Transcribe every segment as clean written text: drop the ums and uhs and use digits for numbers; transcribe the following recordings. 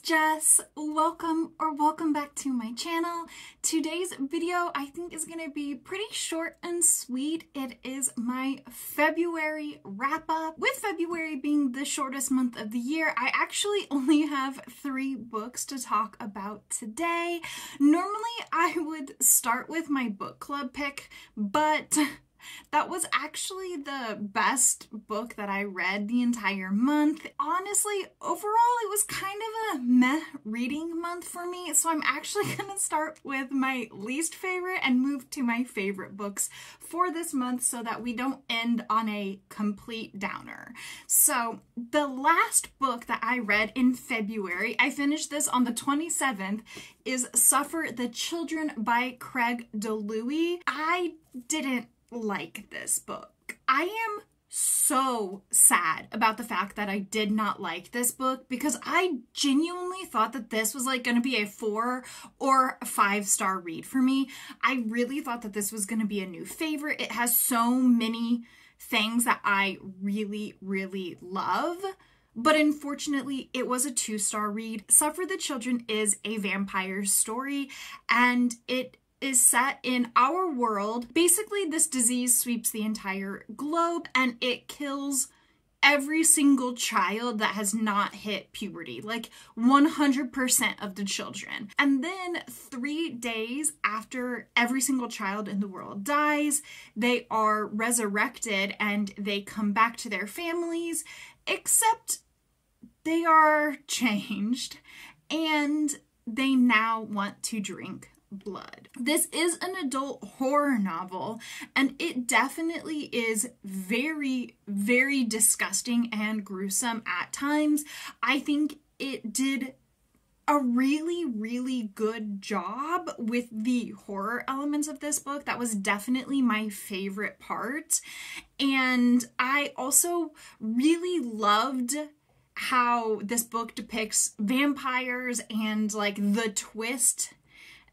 Jess. Welcome back to my channel. Today's video I think is going to be pretty short and sweet. It is my February wrap up. With February being the shortest month of the year, I actually only have 3 books to talk about today. Normally I would start with my book club pick, but that was actually the best book that I read the entire month. Honestly, overall, it was kind of a meh reading month for me, so I'm actually going to start with my least favorite and move to my favorite books for this month so that we don't end on a complete downer. So, the last book that I read in February, I finished this on the 27th, is Suffer the Children by Craig DeLuey. I didn't like this book. I am so sad about the fact that I did not like this book because I genuinely thought that this was like going to be a 4 or 5-star read for me. I really thought that this was going to be a new favorite. It has so many things that I really love. But unfortunately, it was a 2-star read. Suffer the Children is a vampire story, and it is set in our world. Basically, this disease sweeps the entire globe and it kills every single child that has not hit puberty, like 100% of the children. And then 3 days after every single child in the world dies, they are resurrected and they come back to their families, except they are changed and they now want to drink blood. This is an adult horror novel, and it definitely is very disgusting and gruesome at times. I think it did a really good job with the horror elements of this book. That was definitely my favorite part. And I also really loved how this book depicts vampires and like the twist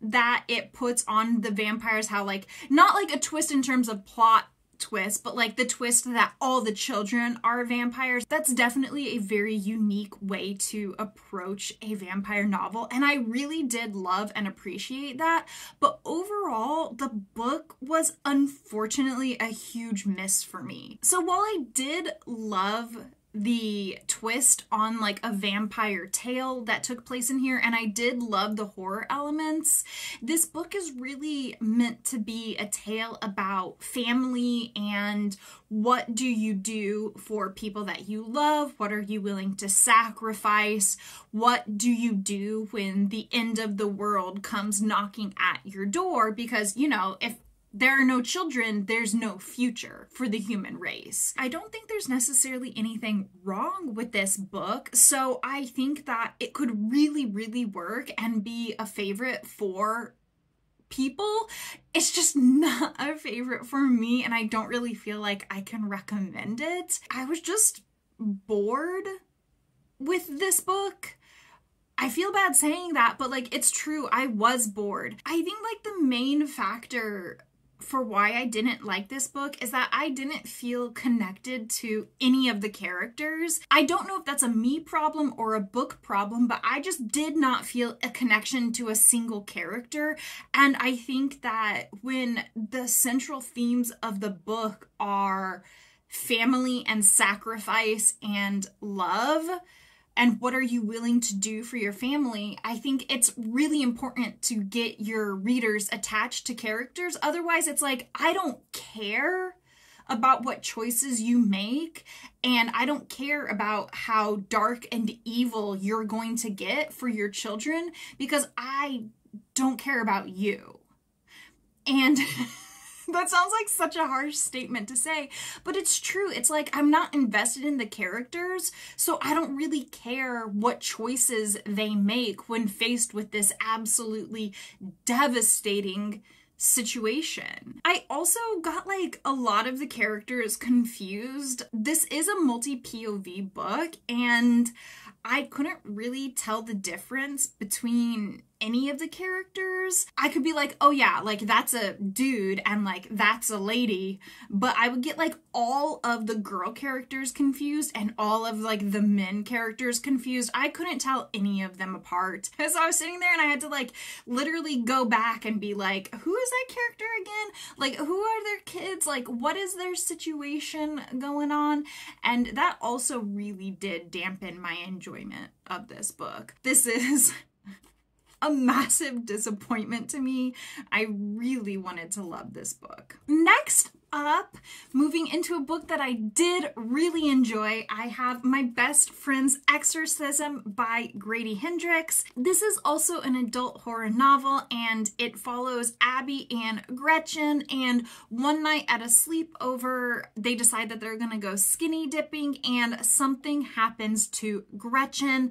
that it puts on the vampires, how like, not like a twist in terms of plot twist, but like the twist that all the children are vampires. That's definitely a very unique way to approach a vampire novel, and I really did love and appreciate that. But overall, the book was unfortunately a huge miss for me. So while I did love the twist on like a vampire tale that took place in here, and I did love the horror elements, this book is really meant to be a tale about family and what do you do for people that you love? What are you willing to sacrifice? What do you do when the end of the world comes knocking at your door? Because, you know, if there are no children, there's no future for the human race. I don't think there's necessarily anything wrong with this book, so I think that it could really work and be a favorite for people. It's just not a favorite for me, and I don't really feel like I can recommend it. I was just bored with this book. I feel bad saying that, but like, it's true, I was bored. I think like the main factor for why I didn't like this book is that I didn't feel connected to any of the characters. I don't know if that's a me problem or a book problem, but I just did not feel a connection to a single character. And I think that when the central themes of the book are family and sacrifice and love, and what are you willing to do for your family, I think it's really important to get your readers attached to characters. Otherwise, it's like, I don't care about what choices you make, and I don't care about how dark and evil you're going to get for your children, because I don't care about you. And that sounds like such a harsh statement to say, but it's true. It's like, I'm not invested in the characters, so I don't really care what choices they make when faced with this absolutely devastating situation. I also got like a lot of the characters confused. This is a multi-POV book, and I couldn't really tell the difference between any of the characters. I could be like, oh yeah, like that's a dude and like that's a lady, but I would get like all of the girl characters confused and all of like the men characters confused. I couldn't tell any of them apart. So I was sitting there and I had to like literally go back and be like, who is that character again? Like, who are their kids? Like, what is their situation going on? And that also really did dampen my enjoyment of this book. This is a massive disappointment to me. I really wanted to love this book. Next up, moving into a book that I did really enjoy, I have My Best Friend's Exorcism by Grady Hendrix. This is also an adult horror novel, and it follows Abby and Gretchen, and one night at a sleepover, they decide that they're gonna go skinny dipping, and something happens to Gretchen,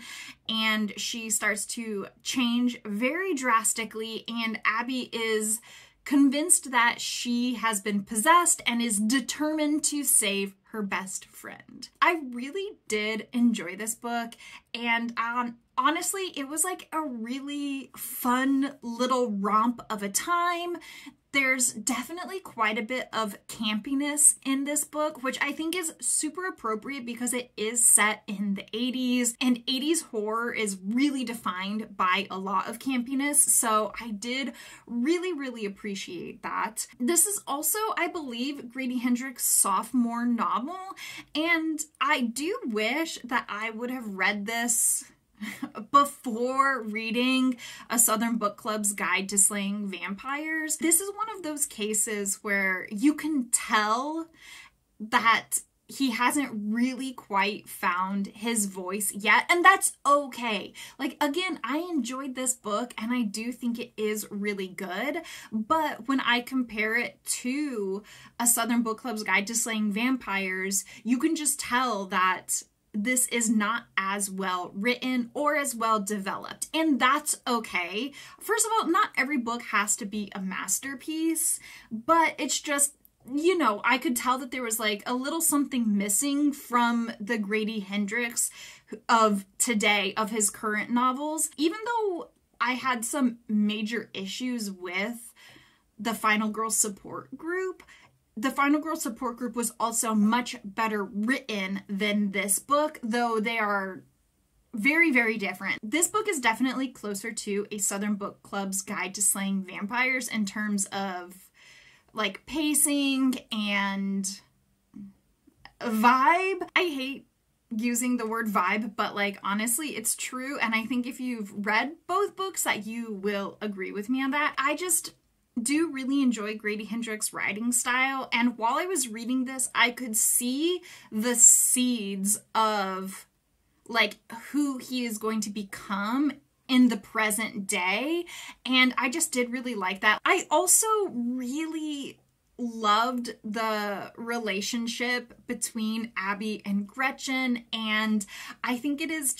and she starts to change very drastically, and Abby is convinced that she has been possessed and is determined to save her best friend. I really did enjoy this book, and honestly, it was like a really fun little romp of a time. There's definitely quite a bit of campiness in this book, which I think is super appropriate because it is set in the 80s, and 80s horror is really defined by a lot of campiness, so I did really appreciate that. This is also, I believe, Grady Hendrix's sophomore novel, and I do wish that I would have read this before reading A Southern Book Club's Guide to Slaying Vampires. This is one of those cases where you can tell that he hasn't really quite found his voice yet, and that's okay. Like, again, I enjoyed this book and I do think it is really good, but when I compare it to A Southern Book Club's Guide to Slaying Vampires, you can just tell that this is not as well written or as well developed, and that's okay. First of all, not every book has to be a masterpiece, but it's just, you know, I could tell that there was like a little something missing from the Grady Hendrix of today, of his current novels. Even though I had some major issues with the Final Girl support group, the Final Girl support group was also much better written than this book, though they are very different. This book is definitely closer to A Southern Book Club's Guide to Slaying Vampires in terms of like pacing and vibe. I hate using the word vibe, but like honestly it's true, and I think if you've read both books that you will agree with me on that. I just do really enjoy Grady Hendrix's writing style, and while I was reading this, I could see the seeds of like who he is going to become in the present day, and I just did really like that. I also really loved the relationship between Abby and Gretchen, and I think it's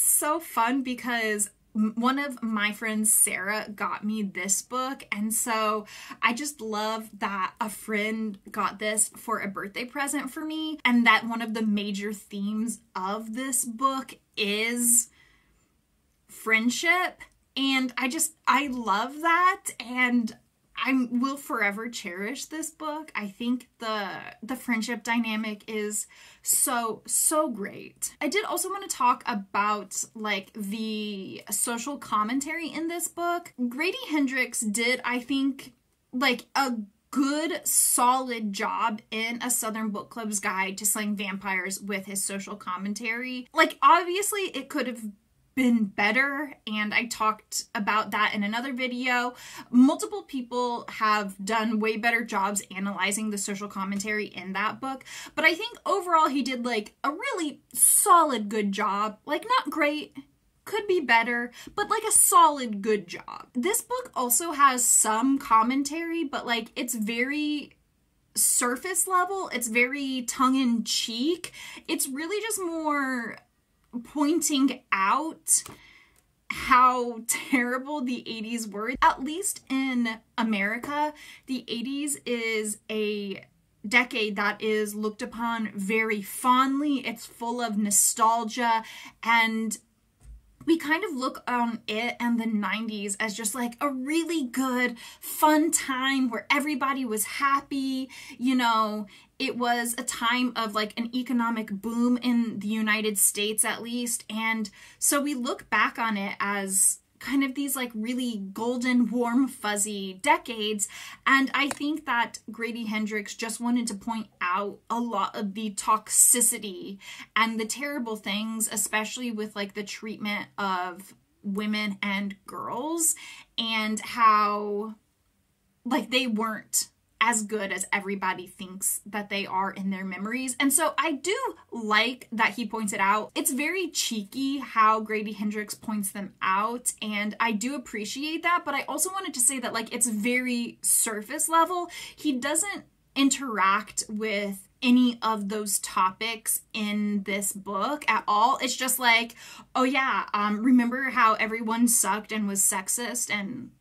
so fun because one of my friends, Sarah, got me this book, and so I just love that a friend got this for a birthday present for me, and that one of the major themes of this book is friendship, and I love that, and I will forever cherish this book. I think the friendship dynamic is so great. I did also want to talk about like the social commentary in this book. Grady Hendrix did, I think, like a good solid job in A Southern Book Club's Guide to Slaying Vampires with his social commentary. Like, obviously it could have been better, and I talked about that in another video. Multiple people have done way better jobs analyzing the social commentary in that book, but I think overall he did like a really solid good job. Like, not great, could be better, but like a solid good job. This book also has some commentary, but like it's very surface level, it's very tongue-in-cheek. It's really just more pointing out how terrible the 80s were. At least in America, the 80s is a decade that is looked upon very fondly. It's full of nostalgia, and we kind of look on it and the 90s as just like a really good, fun time where everybody was happy. You know, it was a time of like an economic boom in the United States, at least. And so we look back on it as kind of these like really golden, warm, fuzzy decades. And I think that Grady Hendrix just wanted to point out a lot of the toxicity and the terrible things, especially with like the treatment of women and girls, and how like they weren't as good as everybody thinks that they are in their memories. And so I do like that he points it out. It's very cheeky how Grady Hendrix points them out, and I do appreciate that, but I also wanted to say that like it's very surface level. He doesn't interact with any of those topics in this book at all. It's just like, oh yeah, remember how everyone sucked and was sexist, and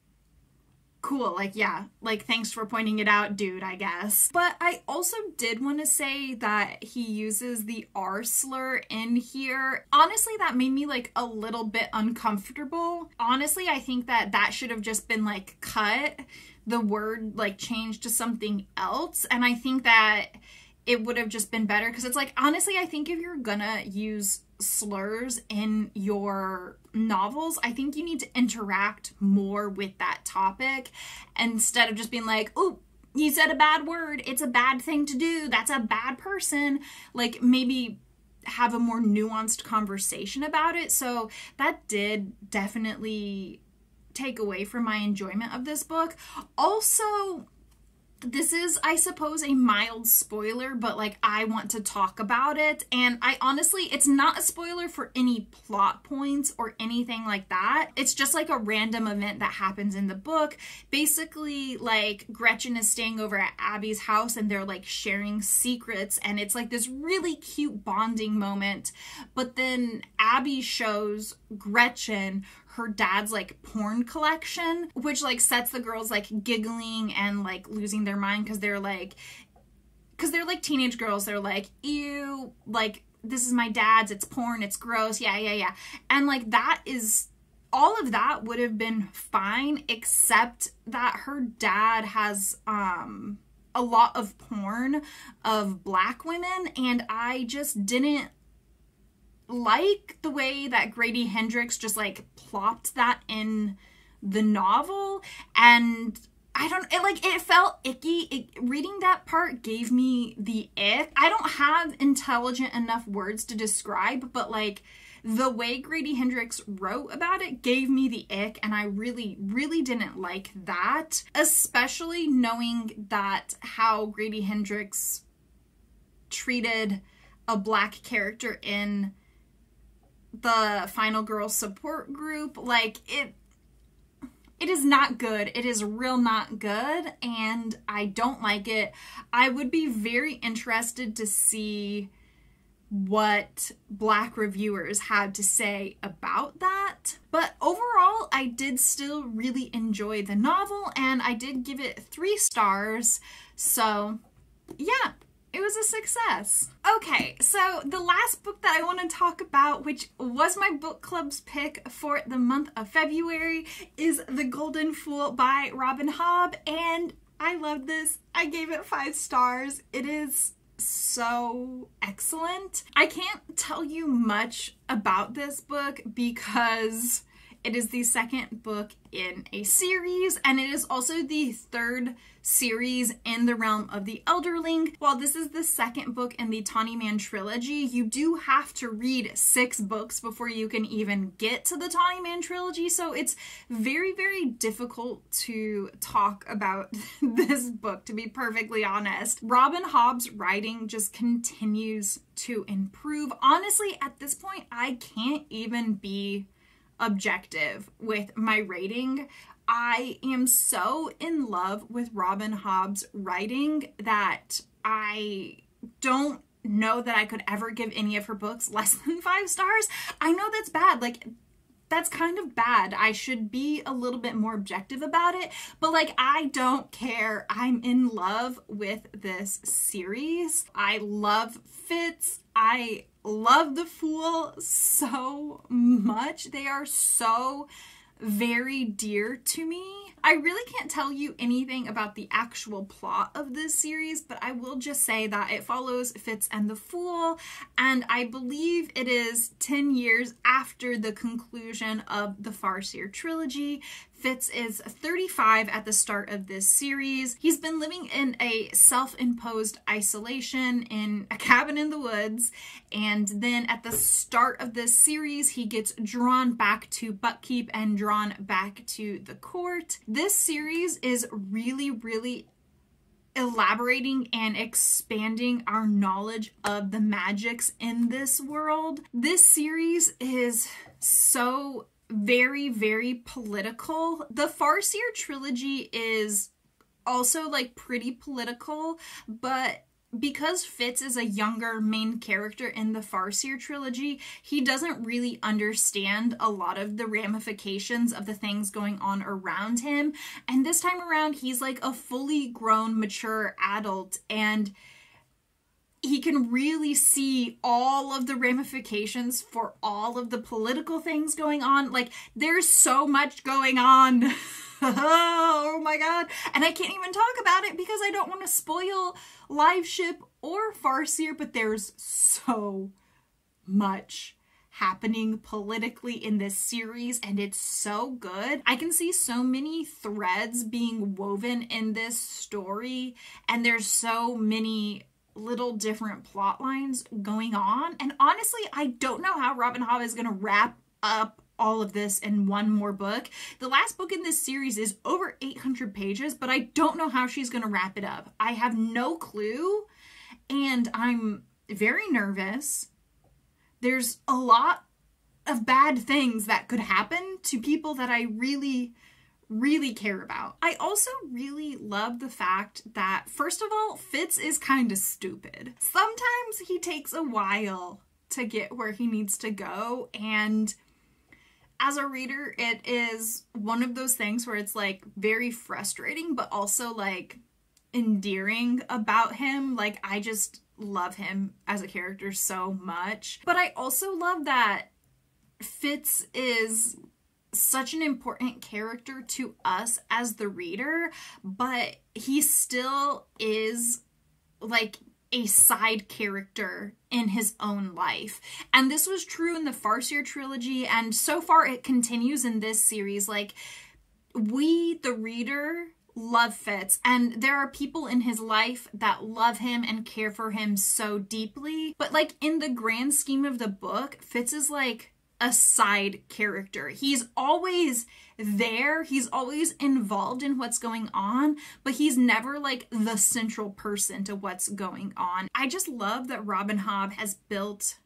cool, like, yeah, like, thanks for pointing it out, dude, I guess. But I also did want to say that he uses the R slur in here. Honestly, that made me, like, a little bit uncomfortable. Honestly, I think that that should have just been, like, cut. The word, like, changed to something else. And I think that it would have just been better, because it's like, honestly, I think if you're gonna use slurs in your novels, I think you need to interact more with that topic instead of just being like, oh, you said a bad word, it's a bad thing to do, that's a bad person. Like, maybe have a more nuanced conversation about it. So that did definitely take away from my enjoyment of this book. Also, this is, I suppose, a mild spoiler, but like, I want to talk about it. And I honestly, it's not a spoiler for any plot points or anything like that. It's just like a random event that happens in the book. Basically, like, Gretchen is staying over at Abby's house and they're like sharing secrets, and it's like this really cute bonding moment. But then Abby shows Gretchen her dad's like porn collection, which like sets the girls like giggling and like losing their mind, because they're like teenage girls. They're like, ew, like, this is my dad's, it's porn, it's gross, yeah. And like, that is, all of that would have been fine, except that her dad has a lot of porn of Black women, and I just didn't like the way that Grady Hendrix just like plopped that in the novel. And I don't, it felt icky. Reading that part gave me the ick. I don't have intelligent enough words to describe, but like, the way Grady Hendrix wrote about it gave me the ick, and I really, really didn't like that, especially knowing that how Grady Hendrix treated a Black character in the Final Girl support group. Like, it is not good. It is real not good, and I don't like it. I would be very interested to see what Black reviewers had to say about that. But overall, I did still really enjoy the novel, and I did give it 3 stars. So yeah, it was a success. Okay, so the last book that I want to talk about, which was my book club's pick for the month of February, is The Golden Fool by Robin Hobb, and I love this. I gave it 5 stars. It is so excellent. I can't tell you much about this book because it is the second book in a series, and it is also the 3rd series in the realm of the Elderling. While this is the 2nd book in the Tawny Man trilogy, you do have to read 6 books before you can even get to the Tawny Man trilogy, so it's very, very difficult to talk about this book, to be perfectly honest. Robin Hobb's writing just continues to improve. Honestly, at this point, I can't even be objective with my rating. I am so in love with Robin Hobb's writing that I don't know that I could ever give any of her books less than 5 stars. I know that's bad. Like, that's kind of bad. I should be a little bit more objective about it, but like, I don't care. I'm in love with this series. I love Fitz. I love the Fool so much. They are so very dear to me. I really can't tell you anything about the actual plot of this series, but I will just say that it follows Fitz and the Fool, and I believe it is 10 years after the conclusion of the Farseer trilogy. Fitz is 35 at the start of this series. He's been living in a self-imposed isolation in a cabin in the woods, and then at the start of this series, he gets drawn back to Buckkeep and drawn back to the court. This series is really elaborating and expanding our knowledge of the magics in this world. This series is so very political. The Farseer trilogy is also like pretty political, but because Fitz is a younger main character in the Farseer trilogy, he doesn't really understand a lot of the ramifications of the things going on around him. And this time around, he's like a fully grown, mature adult, and he can really see all of the ramifications for all of the political things going on. Like, there's so much going on. Oh my god. And I can't even talk about it because I don't want to spoil Liveship or Farseer, but there's so much happening politically in this series, and it's so good. I can see so many threads being woven in this story, and there's so many little different plot lines going on. And honestly, I don't know how Robin Hobb is going to wrap up all of this in one more book. The last book in this series is over 800 pages, but I don't know how she's going to wrap it up. I have no clue, and I'm very nervous. There's a lot of bad things that could happen to people that I really care about. I also really love the fact that, first of all, Fitz is kind of stupid. Sometimes he takes a while to get where he needs to go, and as a reader, it is one of those things where it's like very frustrating, but also like endearing about him. Like, I just love him as a character so much. But I also love that Fitz is such an important character to us as the reader, but he still is like a side character in his own life. And this was true in the Farseer trilogy, and so far it continues in this series. Like, we, the reader, love Fitz, and there are people in his life that love him and care for him so deeply. But like, in the grand scheme of the book, Fitz is like a side character. He's always there, he's always involved in what's going on, but he's never like the central person to what's going on. I just love that Robin Hobb has built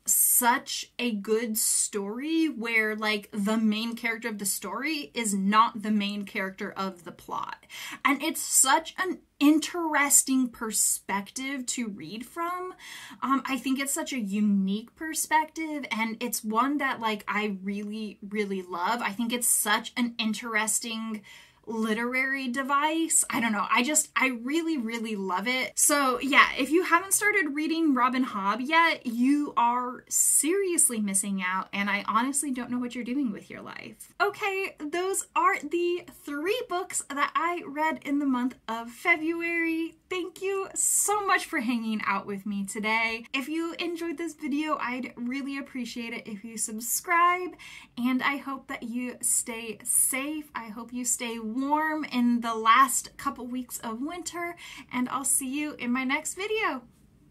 such a good story where like the main character of the story is not the main character of the plot. And it's such an interesting perspective to read from. I think it's such a unique perspective, and it's one that like I really love. I think it's such an interesting literary device. I don't know. I really love it. So yeah, if you haven't started reading Robin Hobb yet, you are seriously missing out, and I honestly don't know what you're doing with your life. Okay, those are the 3 books that I read in the month of February. Thank you so much for hanging out with me today. If you enjoyed this video, I'd really appreciate it if you subscribe, and I hope that you stay safe. I hope you stay warm in the last couple weeks of winter, and I'll see you in my next video.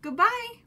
Goodbye!